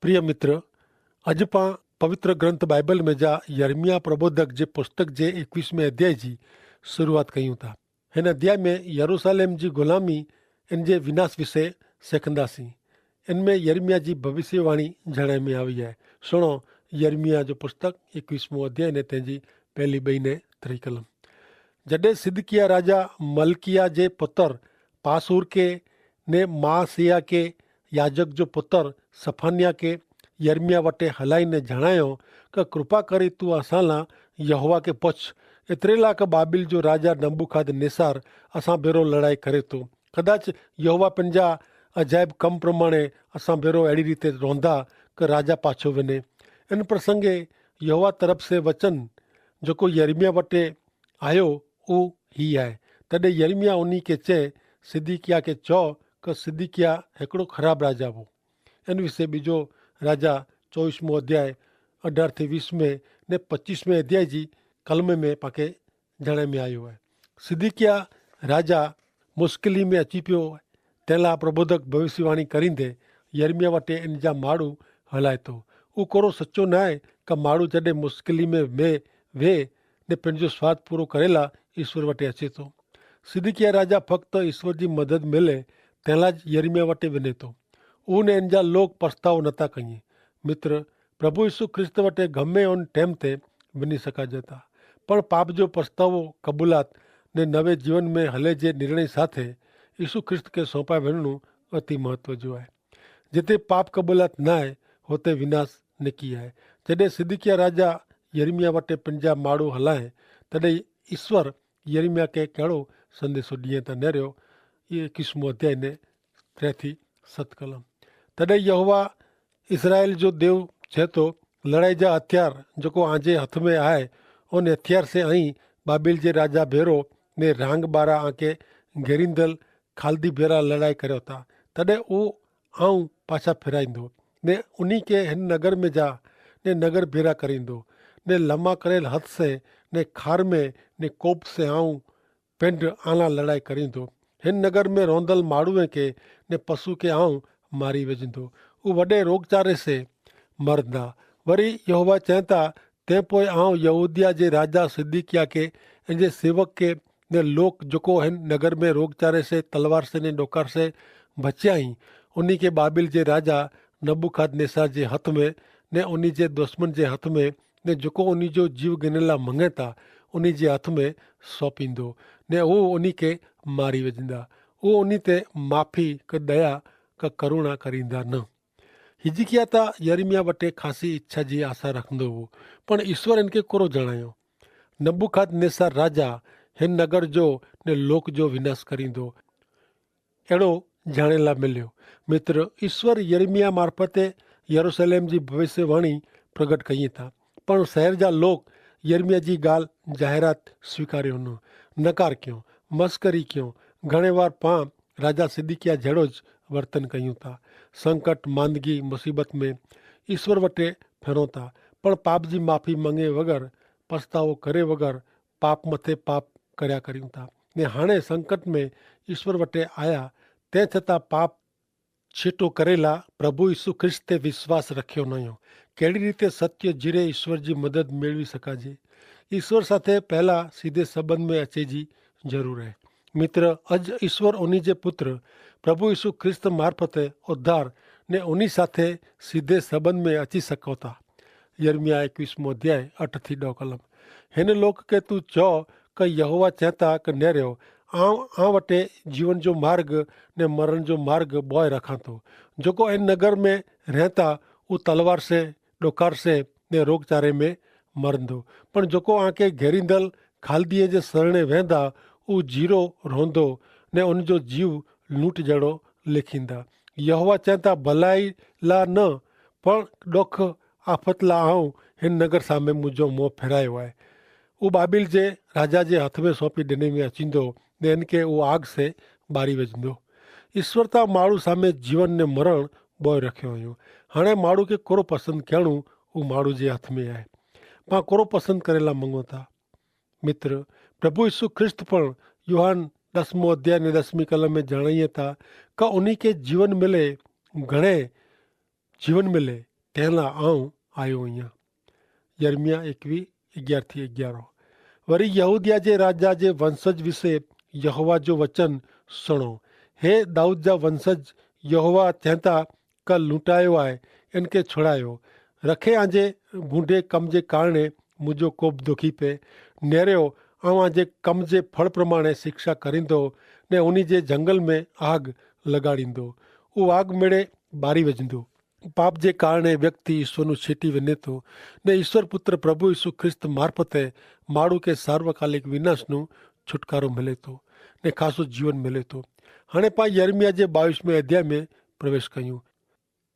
प्रिय मित्र, अॼु पाण पवित्र ग्रंथ बाइबल में जा यर्मिया प्रबोधक जे पुस्तक जे 21वें अध्याय जी शुरूआत कयूं था। हिन अध्याय में यरूशलेम जी ग़ुलामी इन जे विनाश विषय सिखंदासीं। इन में यर्मिया जी भविष्यवाणी जणाई में आई है। सुनो यर्मिया जो पुस्तक 21मो अध्याय ने तंहिंजी पहली ॿई ने त्री कलम। जॾहिं सिदकिया राजा मलकिया जे पुत्र पासूर के ने मासिया के याजक जो पुत्र सफानिया के यर्मिया वटे हलाईने जणायो कि कृपा करे तू असां लाइ यहोवा के पुछ। एतिरे लाइ कि बाबिल जो राजा नबूखाद नेसार असां भेरो लड़ाई करे थो। कदाच यहोवा पंहिंजा अजायब कम प्रमाणे असां भेरो अहिड़ी रीते रहंदा कि राजा पाछो वञे। इन प्रसंगे यहोवा तरफ़ से वचन जेको यर्मिया वटे आयो उहो ही आहे। तॾहिं यर्मिया उन्ही खे चए सिदकिया खे चओ कि सिदकिया हिकिड़ो ख़राबु राजा हो। इन विषय ॿिजो राजा 24मो अध्याय 18 થી 20 ने 25वें अध्याय जी कलम में पाके जणे में आयो आहे। सिदकिया राजा मुश्किली में अची पियो। तंहिं लाइ प्रबोधक भविष्यवाणी करींदे यर्मिया वटे इन जा माण्हू हलाए थो। उहो कोरो सचो न आहे कि माण्हू जॾहिं मुश्किली में वेह ने पंहिंजो स्वार्थ पूरो करे लाइ ईश्वर वटि अचे थो। सिदकिया राजा फ़क़्ति ईश्वर जी मदद मिले तंहिं लाइ यर्मिया वटि वञे थो। उन इन जा लोग पछतावो नथा कनि। मित्र, प्रभु यीशु ख्रिस्त वटि गमे उन टाइम ते वञी सघिजे था, पण पाप जो पछतावो कबूलात ने नवे जीवन में हले जे निर्णय साथे यीशु ख्रिस्त खे सौंपाए वञणो अति महत्व जो आहे। जिते पाप कबूलात न आहे हुते विनाश निकी आहे। जॾहिं सिदकिया राजा यर्मिया वटि पंहिंजा माण्हू हलाए तॾहिं ईश्वर यर्मिया खे कहिड़ो संदेशो ॾिए त निरियो। इहे 21मो अध्याय ने 3 થી 7 कलम। तॾहिं यहोवा इसराइल जो देव चए थो, लड़ाई जा हथियार जेको आंजे हथ में आहे उन हथियार से आई बाबिल जे राजा भेरो ने रांग बारा आके घेरींदल खालदी भेरा लड़ाई करियो था। तॾहिं उहो आऊं पाछा फिराईंदो ने उन्ही खे हिन नगर में जा ने नगर भेरा करींदो ने लमा करेल हथ से ने खार में ने कोप से आऊं पिंड आला लड़ाई करींदो। हिन नगर में रोंदल माण्हूअ खे ने पशु खे आऊं मारी विझंदो। उहो वॾे रोगचारे से मरंदा। वरी यहोवा चवनि था, तंहिं पोइ आऊं यहूदिया जे राजा सिदकिया खे इन जे सेवक खे ने लोक जेको हिन नगर में रोगचारे से तलवार से ने डोकार से बचियाई उन्ही खे बाबिल जे राजा नबूखाद नेसार जे हथ में ने उन्ही जे दुश्मन जे हथ में ने जेको उन्ही जो जीव गिने लाइ मङे था उन्ही जे हथ में सौंपींदो ने उहो उन्ही खे मारी विझंदा। उहो उन्ही ते माफ़ी क दया क करुणा करींदा न। हिजकिया त यर्मिया वटि ख़ासी इच्छा जी आशा रखंदो हो, पण ईश्वर इनखे कोरो जणायो। नबूखाद नेसार राजा हिन नगर जो ने लोक जो विनाश करींदो, अहिड़ो ॼाणे लाइ मिलियो। मित्र, ईश्वर यर्मिया मार्फते यरूशलेम जी भविष्यवाणी प्रगट कई था, पण शहर जा लोग यर्मिया जी ॻाल्हि जाहिरात स्वीकारियो न, नकार कयो, मस्करी कयो। घणे वार पाण राजा सिदकिया जहिड़ो ज वर्तन कयूं था। संकट, मांदगी, मुसीबत में ईश्वर वटि फिरूं था, पण पाप जी माफ़ी मंगे बग़ैर, पछतावो करे बग़ैर पाप मथे पाप कर्या करियूं था। ने हाणे संकट में ईश्वर वटि आया, तंहिं छतां पाप छीटो करे लाइ प्रभु यीशु ख्रिस्त ते विश्वास रखियो न हुयो। कहिड़ी रीते सत्य जीरे ईश्वर जी मदद मेळवी सघिजे। ईश्वर साथे पहिला सीधे संबंध में अचे जी ज़रूर आहे। मित्र, अॼु ईश्वर उन्ही जे पुत्र प्रभु यीशु ख्रिस्त मार्फते उद्धार ने उन्ही साथे सीधे संबंध में अची सघो था। यर्मिया 21मो अध्याय 8 થી 10 कलम। हिन लोक खे तू चओ कि यहोवा चए था कि निरियो आऊं वटि जीवन जो मार्ग ने मरण जो मार्ग ॿोए रखां थो। जेको इन नगर में रहंदा उहो तलवार से, डोकार से ने रोगचारे में मरंदो, पण जेको आंखे घेरींदल खालदीअ जे शरणे वेंदा उहो जीरो रहंदो ने उनजो जीव लूट जहिड़ो लिखींदा। यहोवा चए था, भलाई लाइ न पण ॾुख आफ़त लाइ आऊं हिन नगर साम्हूं मुंहिंजो मुंहुं फेरायो आहे। उहो बाबिल जे राजा जे हथ में सौंपी ॾिने में अचींदो ने इनखे उहो आग से ॿारी विझंदो। ईश्वर तां माण्हू साम्हूं जीवन ने मरण ॿोए रखियो हुयो। हाणे माण्हू खे कोरो पसंदि करणो उहो माण्हू जे हथ में आहे। पाण कोरो पसंदि करे लाइ मङूं था। मित्र, प्रभु यीशु ख्रिस्त पण यूहन 10मो अध्याय ने 10वीं कलम में जणाइए था कि उन्ही खे जीवन मिले, घणे जीवन मिले तंहिं आऊं आयो आहियां। यर्मिया 21:11-11। वरी यहूदिया जे राजा जे वंशज विषे यहोवा जो वचन सुणो। हे दाऊद जा वंशज, यहोवा चवनि था क लूटायो आहे, इनके छुड़ायो। रखे आंजे बूढ़े कम जे कारणे मुंहिंजो कोप दुखी पे नेरियो। ऐं जे कम जे फल प्रमाणे शिक्षा करींदो ने उन जे जंगल में आग लॻाड़ींदो। उहो आग मेड़े ॿारी वजंदो। पाप जे कारणे व्यक्ति ईश्वर छेटी वञे थो ने ईश्वर पुत्र प्रभु यीशु ख्रिस्त मार्फते माण्हू खे सार्वकालिक विनाश छुटकारो मिले थो ने ख़ासो जीवन मिले थो। हाणे पाण यर्मिया जे 22वें अध्याय में प्रवेश कयूं।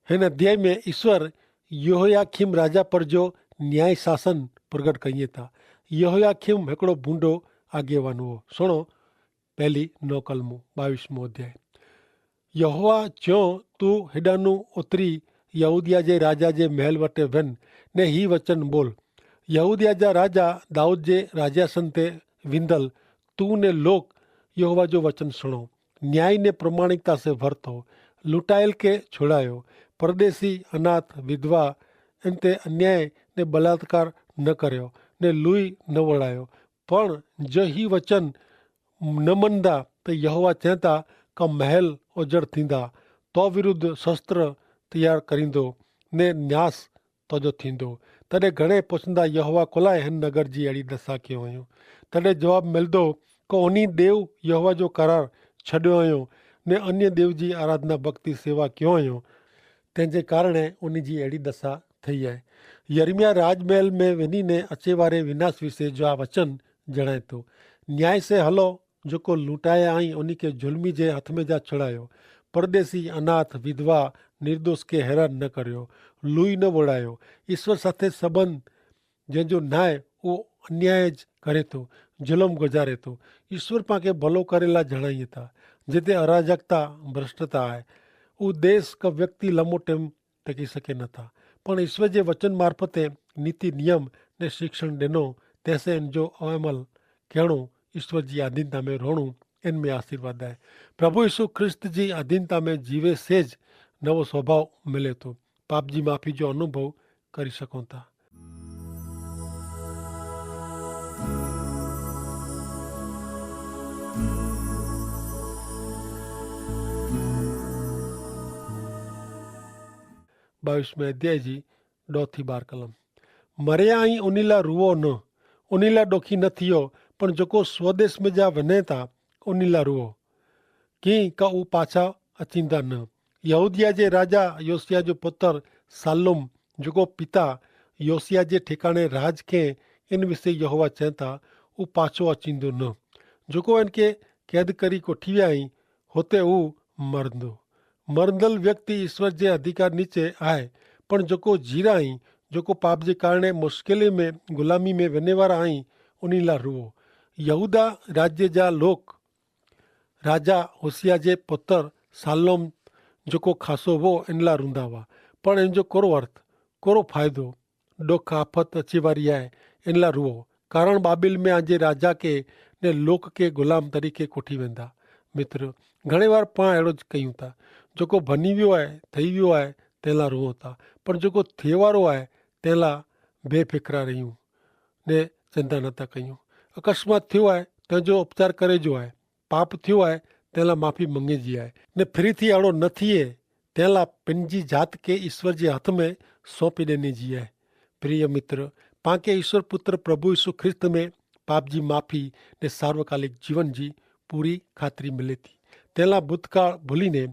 हिन अध्याय में ईश्वर यहोयाकीम राजा पर जो न्याय शासन प्रगट कईं था। यहोयाकीम हिकिड़ो बूंडो आगेवान हुओ। सुणो पहली 9 कलमूं 22वां अध्याय। यहोवा चयो, तूं हेॾानू उतरी यहूदिया जे राजा जे महल वटि वञ ने ही वचन बोल। यहूदिया जा राजा दाऊद जे राजासन ते विंदल तू ने लोक यहोवा जो वचन सुणो। न्याय ने प्रमाणिकता से वरतो, लुटायल के छुड़ायो, परदेसी अनाथ विधवा इन ते अन्याय ने बलात्कार न कर्यो ने लुई न वड़ायो। पण जो ही वचन न मञदा त यहोवा चवनि था का महल उजड़ थींदा, तो विरुद्ध शस्त्र तैयार करींदो ने न्यास तोजो थींदो। तॾहिं घणे पुछंदा यहोवा कोलाए हिन नगर जी अहिड़ी दशा कयो हुयूं। तॾहिं जवाबु मिलंदो को उन्ही देव यहोवा जो करार छॾियो हुयो ने अन्य देव जी आराधना भक्ति सेवा कयो हुयो, तंहिंजे कारणे उन जी अहिड़ी दशा थी आहे। यर्मिया राजमहल में वञी ने अचे वारे विनाश विषय जो वचन जणाए थो। न्याय से हलो, जेको लूटाया आई उन खे ज़ुल्मी जे हथ में जा छुड़ायो। परदेसी अनाथ विधवा निर्दोष खे हैरान न करियो, लुई न वड़ायो। ईश्वर साथे संबंध जंहिंजो नाहे उहो अन्याय करे थो, ज़ुल्म गुज़ारे थो। ईश्वर पाण भलो करे लाइ जणाइए था। जिते अराजकता भ्रष्टता आहे उहो देश का व्यक्ति लंबो टाइम टकी सघे नथा। पण ईश्वर जे वचन मार्फते नीति नियम ने शिक्षण ॾिनो, तंहिंसे इन जो अमल कहिड़ो ईश्वर जी अधीनता में रहणो, इन में आशीर्वाद आहे। प्रभु यीशु ख्रिस्त जी अधीनता में जीवे सेज नवो स्वभाव मिले थो। पाप जी माफ़ी जो अनुभव करी सघूं था। बाईसवें अध्याय जी 2-12 कलम। मरिया आई उन लाइ रुओ न, उन लाइ ॾोखी न थियो, पण जेको स्वदेश में जा वञे था उन लाइ रुओ, कीअं का उहो पाछा अचींदा न। यहूदिया जे राजा योसिया जो पुत्र सालुम जेको पिता योसिया जे ठिकाणे राज खे इन विषय यहोवा चवनि था उहो पाछो अचींदो न। जेको इनखे क़ैद करी कोठी विया आहीं हुते उहो मरंदो। मरंदल व्यक्ति ईश्वर जे अधिकार नीचे आहे, पण जेको जीरा आहीं, जेको पाप जे कारणे मुश्किल में ग़ुलामी में वञे वारा आहीं उन लाइ रुओ। यहूदा राज्य जा लोक राजा होशिया जे पुत्र सालोम जेको ख़ासो हो इन लाइ रुंदा हुआ, पण इन जो कोरो अर्थ, कोरो फ़ाइदो, ॾुख आफ़त अचे वारी आहे, इन लाइ रुओ। कारण बाबिल में आजे राजा के ने लोक के ग़ुलाम तरीक़े कोठी वेंदा। मित्र, घणे बार पाण अहिड़ो कयूं था, जेको बनी वियो आहे, ठही वियो आहे, तंहिं लाइ रुओ था, पर जेको थिए वारो आहे तंहिं लाइ बेफ़िक्रा रहियूं ने चिंता नथा कयूं। अकस्मात थियो आहे तंहिंजो उपचार करे जो आहे, पाप थियो आहे तंहिं लाइ माफ़ी मंगे जी आहे ने फ्री थी अहिड़ो न थिए तंहिं लाइ पंहिंजी जात खे ईश्वर जे हथ में सौंपी ॾिनी जी आहे। प्रिय मित्र, पाण खे ईश्वर पुत्र प्रभु यीशु ख्रिस्त में पाप जी माफ़ी ने सार्वकालिक जीवन जी पूरी ख़ातिरी मिले थी। तंहिं लाइ भूतकाल भुलीने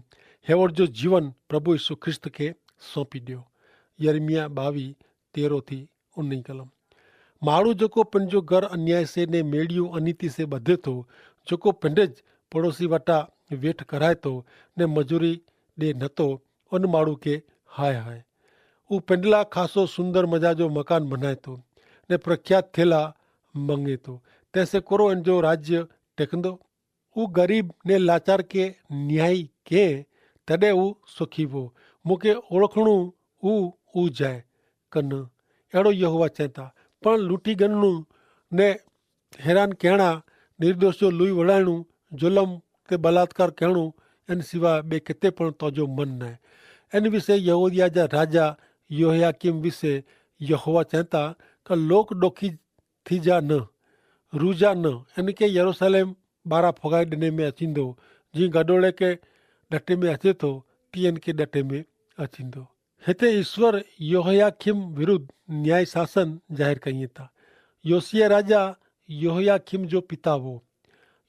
हेवड़ जो जीवन प्रभु यीशु ख्रिस्त खे सौंपी ॾियो। यर्मिया 22:13-19 कलम। माण्हू जेको पंहिंजो घर अन्याय से ने मेड़ियूं अनीति से ॿधे थो, जेको पंहिंजे पड़ोसी वटां वेठ कराए थो ने मजूरी ॾे नथो, उन माण्हू खे हाय हाय। हू पंहिंजे लाइ ख़ासो सुंदर मज़ा जो मकान बनाए थो ने प्रख्यात थियला मंगे थो, तंहिंसे कोरो इन जो राज्य टेकंदो। हू ग़रीब ने लाचार के न्याय के तॾहिं हू सुखी हो। मूंखे ओळखणो हू जाए कन, अहिड़ो यहोवा चए था। पण लूटी गणणो ने हैरान कहिड़ा, निर्दोष जो लुई वड़ाइणो, ज़ुल्म ते बलात्कार कहिड़ो, इन सिवा ॿिए किथे पण तुंहिंजो मन न आहे। इन विषय यहूदिया जा राजा योहयाकीम विषे यहोवा चवता कि लोक डोखी थी जा न, रूजा न, इन खे यरूशलेम ॿारहं फुगाए ॾिने में अचींदो। जीअं गॾोड़े खे ॾटे में अचे थो तीअं खे ॾटे में अचींदो। हिते ईश्वर योहयाकीम विरुद्ध न्याय शासन ज़ाहिर कई था। योसिया राजा योहयाकीम जो पिता हो।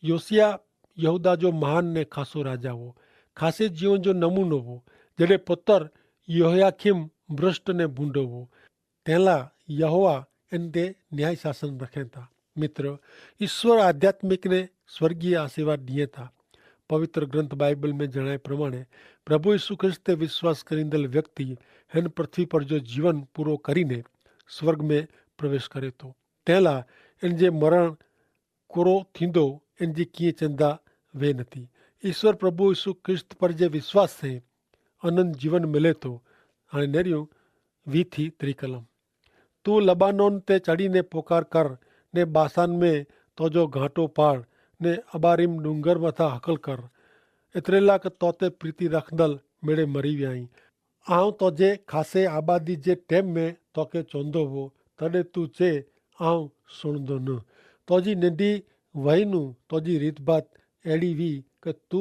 योसिया यहूदा जो महान ने ख़ासो राजा हो, ख़ासे जीवन जो नमूनो हो। जॾहिं पुत्र योहयाकीम भ्रष्ट ने भूंडो हो, तंहिंला यहोवा इन ते न्याय शासन रखें था। मित्र, ईश्वर आध्यात्मिक ने स्वर्गीय आशीर्वाद दिए था। पवित्र ग्रंथ बाइबल में जણાય પ્રમાણે પ્રભુ ઈસુ ખ્રિસ્તે વિશ્વાસ કરીંદલ વ્યક્તિ હિન પૃથ્વી પર જો જીવન પૂરો કરીને સ્વર્ગ में प्रवेश करे थो, तंहिंला इन जे मरण कोरो थींदो इन जी कीअं चिंता वे नथी। ईश्वर प्रभु ईसु ख्रिस्त पर जे विश्वास से अनंत जीवन मिले थो। हाणे नेरियूं वी थी त्रिकलम। तू लबानोन ते चढ़ीने पुकार कर ने बासान में तो जो घाटो पाड़ ने अबारिम डूंगर मथा हकल कर। एतिरेला क तोते प्रीति रखंदल मेड़े मरी वियाई। आऊं तोजे खासे आबादी जे टेम में तोखे चवंदो हो, तॾहिं तू चे आऊं सुणंदो न। तोजी नंढी वहीनू तोजी रीत बात अहिड़ी हुई कि तू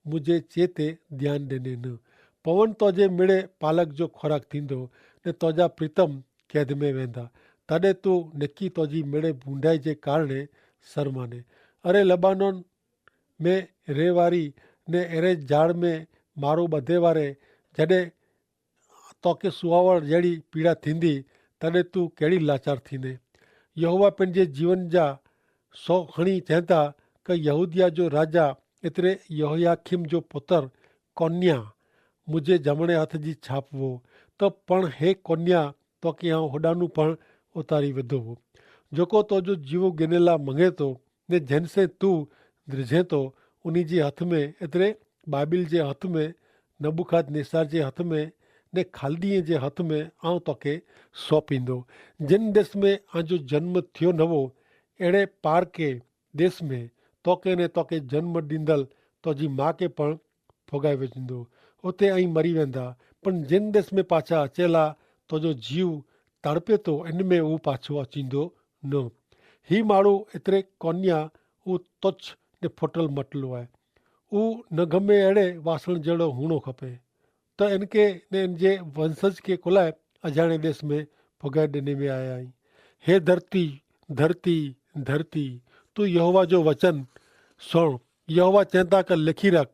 मुंहिंजे चे ते ध्यानु ॾिने न। पवन तोजे मिड़े पालक जो खुराक थींदो ने तोजा प्रीतम कैद में वेंदा। तॾहिं तू निकी तोजी मिड़े बूंडाई जे कारणे शर्माने। अरे लबानोन में रे वारी ने अहिड़े झाड़ में मारो ॿधे वारे, जॾहिं तोखे सुहावण जहिड़ी पीड़ा थींदी तॾहिं तू कहिड़ी लाचार थींदे। यहोवा पंहिंजे जीवन जा सौ खणी चवंदा कि यहूदिया जो राजा एतिरे योहयाकीम जो पुत्र कोन्या मुंहिंजे जमणे हथ जी छाप हो, त पण हे कोन्या तोखे आउं होॾानू पण उतारी विधो हो। जेको तुंहिंजो जीव गिनेला मंगे थो ने जिन से तू द्रिझे थो, उन जे हथ में, एतिरे बाबिल जे हथ में, नबूखाद नेसार जे हथ में ने खालदीअ जे हथ में आउं तोखे सौंपींदो। जिन देश में आंजो जन्म थियो न हो, अहिड़े पार के देश में तोखे ने तोखे जन्म ॾींदल तुंहिंजी माउ खे पण फुगाए विझंदो। उते ऐं मरी वेंदा। पण जिन देश में पाछा अचेला तुंहिंजो जीव तड़पे थो, इन में उहो पाछो अचींदो न। ही माण्हू एतिरे कोन्या, उहो तुच्छ ने फुटल मटलो आहे। उहो नघ में अहिड़े वासण जहिड़ो हुअणो खपे। त इनखे ने इन जे वंशज खे कुलाए अजाणे देश में फुगाए ॾिने में आया आहिनि। हे धरती धरती धरती, तू यहोवा जो वचन सुण। यहोवा चवंदा कि लिखी रख,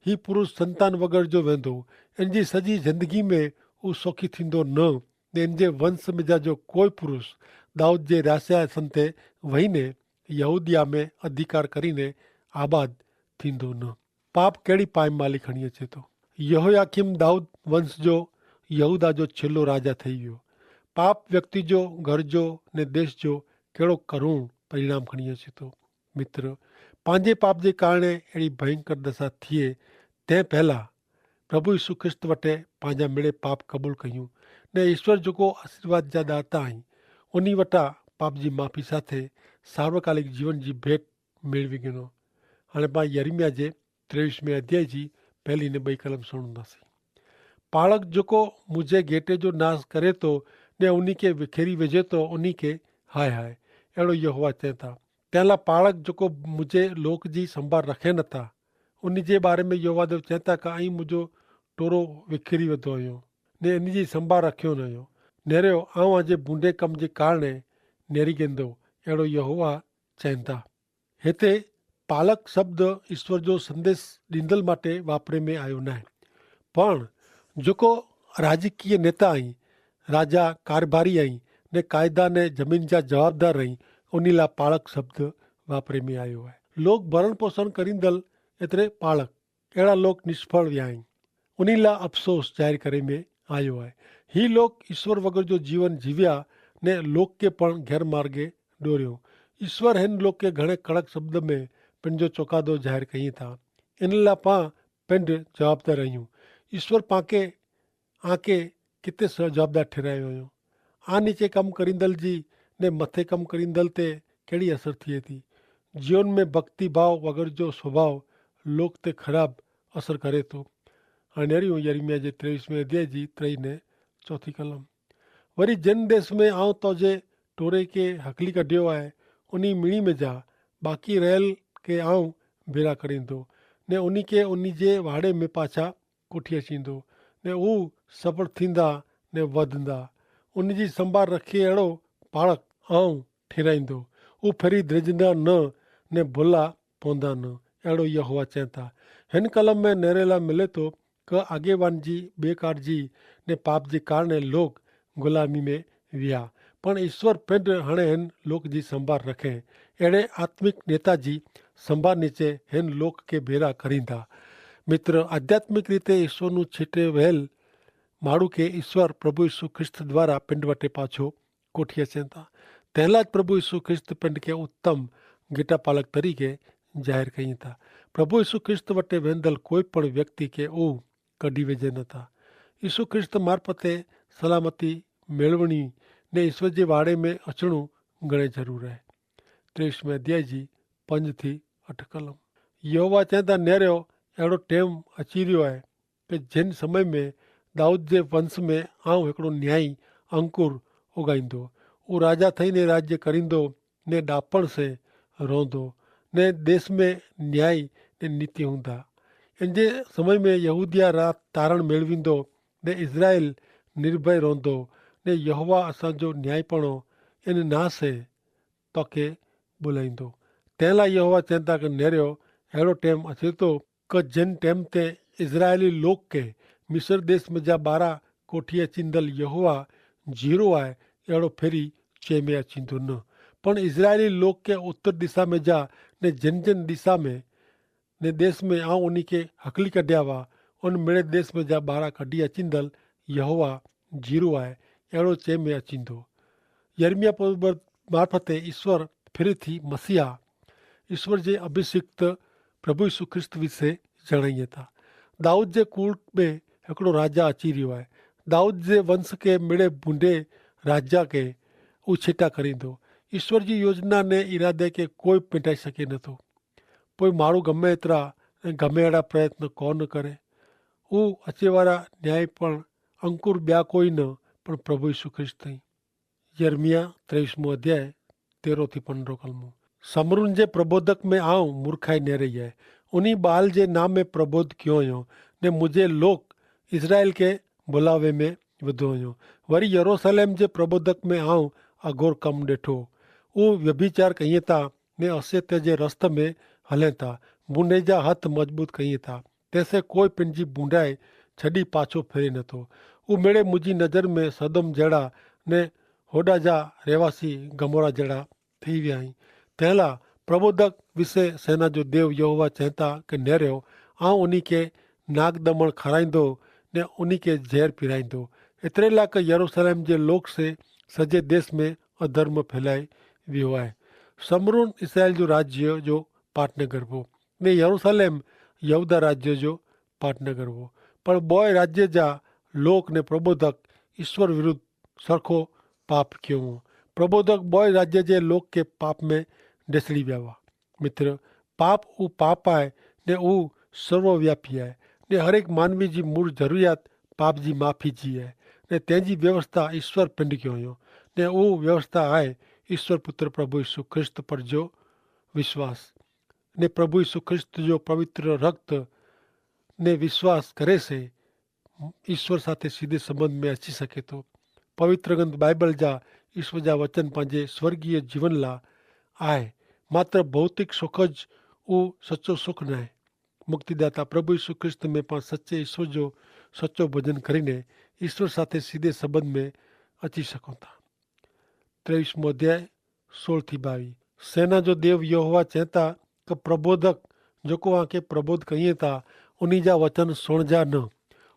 ही पुरुष संतान वग़ैरह जो वेंदो। इन जी सॼी ज़िंदगी में उहो सुखी थींदो न, ने इन जे वंश में जा जो कोई पुरुष दाऊद जे रासियासन ते वहीने यहूदिया में अधिकार करीने आबाद थींदो न। पाप कहिड़ी पायमाली खणी अचे थो। यहोयाकीम दाऊद वंश जो यहूदा जो छिलो राजा ठही वियो। पाप व्यक्ति जो, घर जो ने देश जो कहिड़ो करुण परिणाम खणी अचे थो। मित्र, पंहिंजे पाप जे कारणे अहिड़ी भयंकर दशा थिए, तंहिं पहिला प्रभु यीशु ख्रिस्त वटि पंहिंजा मिड़े पाप क़बूल कयूं ने ईश्वर जेको आशीर्वाद जा दाता आहिनि उन वटां पाप जी माफ़ी साथे सार्वकालिक जीवन जी भेट मेळवी गिनो। हाणे पाण यर्मिया जे 23वें अध्याय जी पहली ने 2 कलम सुणंदासीं। पालक जेको मुंहिंजे गेटे जो नाश करे थो ने उन खे विखेरी विझे थो, उन खे हाय हाय, अहिड़ो यहोवा चए था। तंहिं लाइ पालक जेको मुंहिंजे लोक जी संभाल रखे नथा, उन जे बारे में यहोवा देव चए था कि ऐं मुंहिंजो टोरो विखेरी विधो हुयो ने इन जी संभाल रखियो न हुयो। नेरियो आउं अॼु बूंदे कम जे कारणे नेरी वेंदो, अहिड़ो यहोवा चवनि था। हिते पालक शब्द ईश्वर जो संदेश ॾींदल माटे वापरे में आयो न आहे, पण जेको राजकीय नेता आई, राजा कारभारी आई ने कायदा ने ज़मीन जा जवाबदार रही, उन लाइ पालक शब्द वापरे में आयो आहे। लोग भरण पोषण करींदल एतिरे पालक, अहिड़ा लोग निष्फल विया आहिनि, उन लाइ अफ़सोस ज़ाहिर करे में आयो आहे। ही लोग ईश्वर वग़ैरह जो जीवन जीविया ने लोक के पण गैर मार्गे डोरियो। ईश्वर हिन लोक के घणे कड़क शब्द में पंहिंजो चौकादो ज़ाहिर कई था। इन लाइ पाण पिंड जवाबदार आहियूं। ईश्वर पाके आके किथे जवाबदार ठहिरायो हुयो। आ नीचे कमु करींदल जी ने मथे कमु करींदल ते कहिड़ी असर थिए थी। जीवन में भक्ति भाव वग़ैरह जो स्वभाव लोक ते ख़राब असर करे थो। हाणे यर्मिया जे 23वें अध्याय जी 3 ने चौथी कलम। वरी जिन देश में आऊं तो जे टोरे के हकली कढियो आहे उन मिणी में जा बाक़ी रहियल के आऊं भेरा करींदो ने उन खे उन जे वाड़े में पाछा कोठी अचींदो ने हू सफल थींदा ने वधंदा उन जी संभाल रखे अहिड़ो पाणक आऊं ठहिराईंदो हू फेरी द्रिजंदा न ने भुला पवंदा न अहिड़ो यहोवा चवनि था। हिन कलम में नेरेला मिले थो क आगेवान जी बेकारजी ने पाप जे कारण लोग ग़ुलामी में विया पण ईश्वर पिंड हाणे हिन लोक जी संभाल रखे अहिड़े आत्मिक नेता जी संभाल नीचे हिन लोक खे भेरा करींदा। मित्र आध्यात्मिक रीते ईश्वरનું छीटे वहेल माण्हू खे ईश्वर प्रभु यीशु ख्रिस्त द्वारा पिंड वटे पाछो कोठी अचनि था। तंहिंला ज प्रभु यीशु ख्रिस्त पिंड खे उत्तम गीटा पालक तरीक़े ज़ाहिर कई था। प्रभु यीशु ख्रिस्त वटे वेंदल कोई पण व्यक्ति खे उहो कढी वेझे नथा। यीशु ख्रिस्त मार्फते सलामती मेळवणी ने ईश्वर जे वाड़े में अचणो घणे ज़रूरु आहे। 23 अध्याय जी 5 थी 8 कलम। यहोवा चवंदा नेरियो अहिड़ो टेम अची रहियो आहे कि जिन समय में दाऊद जे वंश में आऊं हिकिड़ो न्यायी अंकुर उगाईंदो उहो राजा ठहीने राज्य करींदो ने ॾापण से रहंदो ने देश में न्याय ने नीति हूंदा। इन जे समय में यहूदिया रात तारण मेळवींदो ने इज़राइल निर्भय रहंदो ने यहोवा असांजो न्यायपणो इन ना से तोखे बुलाईंदो। तंहिं लाइ यहोवा चवनि था कि नेरियो अहिड़ो टाइम अचे थो कि जिन टाइम ते इज़राइली लोक खे मिस्र देश में जा 12 कोठी अचींदल यहोवा जीरो आहे अहिड़ो फेरी चए में अचींदो न पण इज़राइली लोक खे उत्तर दिशा में जा ने जिन जिन दिशा में ने देश में आऊं उन खे हकली कढिया हुआ उन मिड़े देश में जा 12 कढी अचींदल यहोवा जीरो आहे अहिड़ो चए में अचींदो। यर्मिया मार्फते ईश्वर फिर थी मसीहा ईश्वर जे अभिषिक्त प्रभु यीशु ख्रिस्त विषय जणाईअ था। दाऊद जे कुल में हिकिड़ो राजा अची रहियो आहे। दाऊद जे वंश खे मिड़े बूंदे राजा खे उहो छिटा करींदो। ईश्वर जी योजना ने इरादे खे कोई पिटाए सघे नथो। पोइ माण्हू गमे एतिरा ऐं गमे अहिड़ा प्रयत्न कोन करे। उहो अचे वारा न्याय पण अंकुर ॿिया कोई न पण प्रभु यीशु ख्रिस्त ई। यर्मिया 23 अध्याय 13 थी 15 कलमो। समरुनि जे प्रबोधक में आऊं मूर्खाई न रही आहे उन्ही ॿाल जे नाम में प्रबोध कयो हुयो ने मुंहिंजे लोक इज़राइल खे बुलावे में विधो हुयो। वरी यरूशलेम जे प्रबोधक में आऊं अघोर कमु ॾिठो। उहो व्यभिचार कईं था ने असत्य जे रस्त में हलें था बूंदे जा हथ मज़बूत कईं था तंहिंसे कोई पंहिंजी बूंदाए छॾी पाछो फेरे नथो। उहो मिड़े मुंहिंजी नज़र में सदम जहिड़ा ने होॾा जा रहवासी गमोरा जहिड़ा थी विया आहिनि। तंहिं लाइ प्रबोधक विषय सेना जो देव यहोवा चवनि था कि नेरियो आऊं उन खे नाग दमण खाराईंदो ने उन खे ज़हर पिराईंदो एतिरे लाइ कि यरूशलेम जे लोक से सॼे देश में अधर्म फैलाए वियो आहे। समरून इसराइल जो राज्य जो पाटनगर हो ने यरूशलेम यहूदा राज्य जो पाटनगर हो पर ॿोए राज्य जा लोक ने प्रबोधक ईश्वर विरुद्ध सरखो पाप कयो हो। प्रबोधक ॿोए राज्य जे लोक खे पाप में ढसड़ी विया हुआ। मित्र पाप उहो पाप आहे ने उहो सर्वव्यापी आहे ने हर एक मानवी जी मूल ज़रूरियात पाप जी माफ़ी जी आहे ने तंहिंजी व्यवस्था ईश्वर पिंड कयो हुयो ने उहो व्यवस्था आहे ईश्वर पुत्र प्रभु यीशु ख्रिस्त पर जो विश्वास ने प्रभु यीशु ख्रिस्त जो पवित्र रक्त ने विश्वास करे से ईश्वर साथे सीधे संबंध में अची सके थो। पवित्र ग्रंथ बाइबल जा ईश्वर जा वचन पंहिंजे स्वर्गीय जीवन लाइ आहे मात्र भौतिक सुख ज उहो सचो सुख न आहे। मुक्तिदाता प्रभु यीशु ख्रिस्त में पाण सचे ईश्वर जो सचो भजन करीने ईश्वर साथे सीधे संबंध में अची सघूं था। 23 अध्याय 16 थी 22। सेना जो देव यहोवा चवनि था कि प्रबोधक जेको अव्हांखे प्रबोध कईं था उन जा वचन सुणिजा न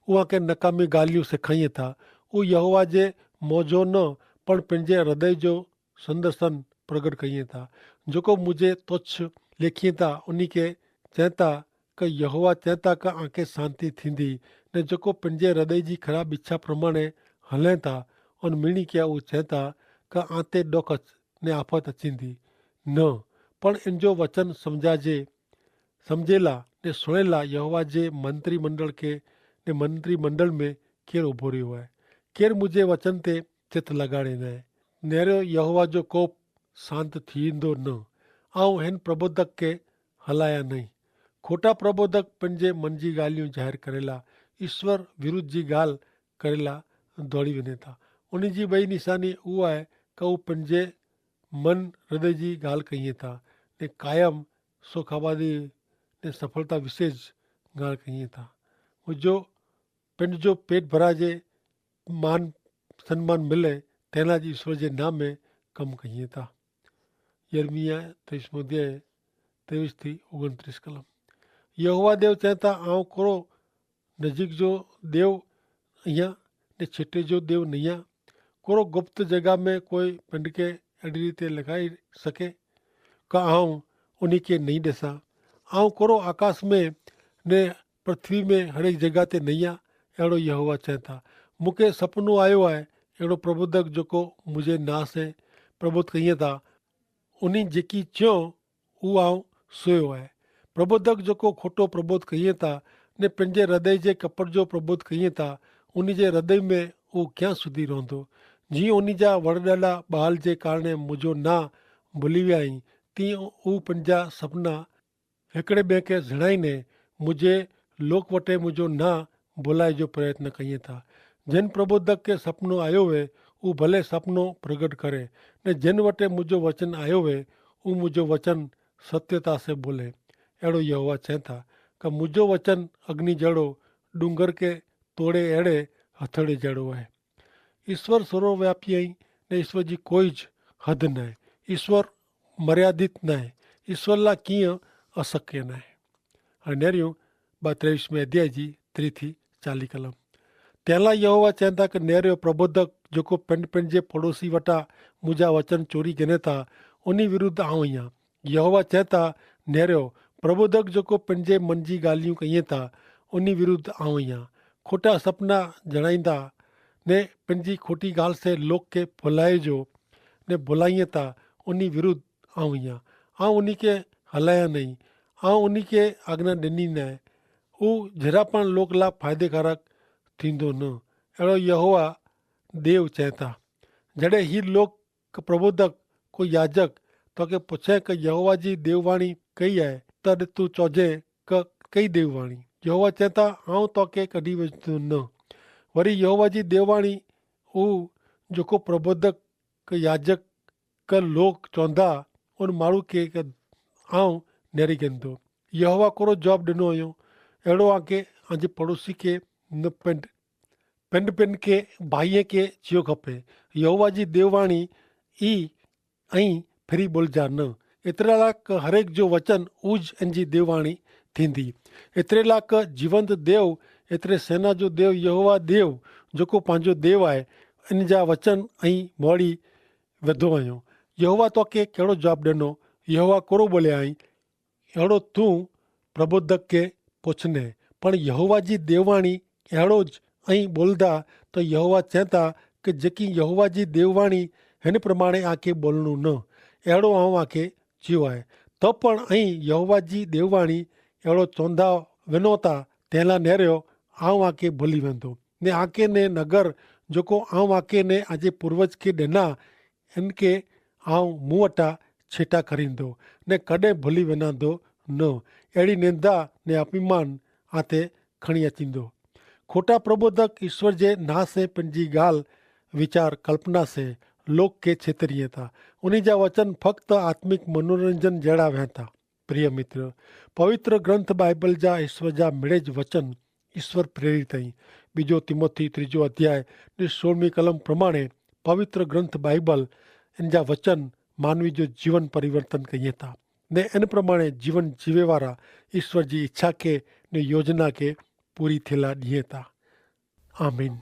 उहा खे नकामी ॻाल्हियूं सेखारीं था उहो यहोवा जे मौजो न पण पंहिंजे हृदय जो संदर्शन प्रगट कईं था जेको मुंहिंजे तुच्छ लेखीं था उन खे चवनि था कि यहोवा चवनि था कि आंखे शांती थींदी ने जेको पंहिंजे हृदय जी ख़राब इच्छा प्रमाणे हलें था उन मीणी खे उहो चवनि था कि आंते ॾुख ने आफ़त अचींदी न पण इन जो वचन सम्झेला ने सुणेला यहोवा जे मंत्री मंडल में केरु उभो रहियो आहे केर मुंहिंजे वचन ते चित लॻाड़े न नेरियो यहोवा जो कोप शांत थींदो न ऐं हिन प्रबोधक खे हलाया नहीं। खोटा प्रबोधक पंहिंजे मन जी ॻाल्हियूं ज़ाहिर करेला ईश्वर विरुद्ध जी ॻाल्हि करेला दौड़ी वञे था। उन जी ॿई निशानी उहा आहे कि हू पंहिंजे मन हृदय जी ॻाल्हि कयूं था ने क़ायम सुखाबादी ने सफलता विशेष ॻाल्हि कयूं था। मुंहिंजो पंहिंजो पेट भराइजे मान सन्मान मिले तंहिं लाइ ईश्वर जे नाम में कमु कयूं था। यर्मिया 23:23-29 कलम। यहोवा देव चए था आउं कोड़ो नज़ीक जो देव आहियां ने छिटे जो देव न आहियां। कोड़ो गुप्त जॻह में कोई पिंड खे अहिड़ी रीति लॻाए सके का आउं उन खे नहीं ॾिसां। आउं कोड़ो आकाश में ने पृथ्वी में हर एक जॻह ते न आहियां। अहिड़ो यहोवा चए था। मूंखे सपनो आयो आहे अहिड़ो प्रबोधक जेको मुंहिंजे नास से प्रबोध कईं था उन जेकी चयो उहो आउं सुयो आहे। प्रबोधक जेको खोटो प्रबोध कईं था ने पंहिंजे हृदय जे कपड़ जो प्रबोध कईं था उन जे हृदय में उहो कीअं सुधी रहंदो। जीअं उन जा वण ॾाढा ॿाल जे कारण मुंहिंजो ना भुली विया आहीं तीअं उहो पंहिंजा सपना हिकिड़े ॿिए खे ज़िणाईंदे मुंहिंजे लोक वटि मुंहिंजो ना भुलाए जो प्रयत्न कयूं था। जिन प्रबोधक खे सपनो आयो हुए उहो भले सपनो प्रगट करे ने जिन वटि मुंहिंजो वचन आयो हुए उहो मुंहिंजो वचन सत्यता से बोले। अहिड़ो यहोवा चए था कि मुंहिंजो वचन अग्नि जहिड़ो डूंगर खे तोड़े अहिड़े हथड़े जहिड़ो आहे। ईश्वर सर्वव्यापी आई ने ईश्वर जी कोई हद न आहे। ईश्वर मर्यादित न आहे। ईश्वर लाइ कीअं अशक्य न आहे। हाणे नेरियूं 23 अध्याय जी 3-40 कलम। तंहिं लाइ यहोवा चवनि था कि नेरियो प्रबोधक जेको पंहिंजे पड़ोसी वटां मुंहिंजा वचन चोरी कनि था उन विरुद्ध आऊं आहियां। यहोवा चए था नेरियो प्रबोधक जेको पंहिंजे मन जी ॻाल्हियूं कयूं था उन विरुद्ध आऊं आहियां। खोटा सपना जणाईंदा ने पंहिंजी खोटी ॻाल्हि से लोक खे भुलाइजो ने भुलाईअ था उन विरुद्ध आऊं आहियां। आउं उन खे हलाया नहीं। आउं उन खे आज्ञा ॾिनी न आहे। हू जहिड़ा पण लोक लाइ फ़ाइदेकारक थींदो न। अहिड़ो यहोवा देव चए था। जॾहिं ही लोक प्रबोधक को याजक तोखे पुछे कि यहोवा जी देववाणी कई आहे तॾहिं तूं चइजे कि कई देववाणी। यहोवा चए था आउं तोखे कढी वेंदो न। वरी यहोवा जी देववाणी हू जेको प्रबोधक याजक क लोक चवंदा उन माण्हू खे आउं नेरी कंदो। यहोवा कोड़ो जवाबु ॾिनो हुयो अहिड़ो आहे कि पंहिंजे पड़ोसी खे न पिंड खे भाईअ खे चयो खपे। यहोवा जी देववाणी ई ऐं फिरी बोलजा न। एतिरे लाइ हर एक जो वचन उज इन जी देववाणी थींदी। एतिरे लाइ जीवंत देव एतिरे सेना जो देव यहोवा देव जेको पंहिंजो देव आहे इन जा वचन ऐं मोड़ी वधो आहियूं। यहोवा तोखे कहिड़ो जवाबु ॾिनो। यहोवा कोड़ो बोलिया आहीं अहिड़ो तूं प्रबोधक खे पुछंदे पण यहोवा जी देववाणी अहिड़ो ऐं बोलंदा त यहोवा चए था कि जेकी यहोवा जी देववाणी हिन प्रमाणे आखे बोलणो न। अहिड़ो आऊं आखे चयो आहे त पण ऐं यहोवा जी देववाणी अहिड़ो चवंदा वञो था तंहिं लाइ नेरियो आऊं आखे भुली वेंदो ने आके ने नगर जेको आऊं आके ने अॼु पूर्वज खे ॾिना इन खे आऊं मूं वटां छेटा करींदो ने कॾहिं भुली वञंदो न। अहिड़ी निंदा ने अपमान आते खणी अचींदो। खोटा प्रबोधक ईश्वर जे ना से पंहिंजी ॻाल्हि वीचार कल्पना से लोक खे छेतरीअ था। उन जा वचन फ़क़्ति आत्मिक मनोरंजन जहिड़ा वहनि था। प्रिय मित्र पवित्र ग्रंथ बाइबल जा ईश्वर जा मिड़ेज वचन ईश्वर प्रेरित आहिनि। 2 तिमोथी 3 अध्याय 16 कलम प्रमाणे पवित्र ग्रंथ बाइबल इन जा वचन मानवी जो जीवन परिवर्तन कयूं था ने इन प्रमाणे जीवन जीवे वारा ईश्वर जी इच्छा खे ने योजना खे पूरी थियला ॾिए था। आमीन।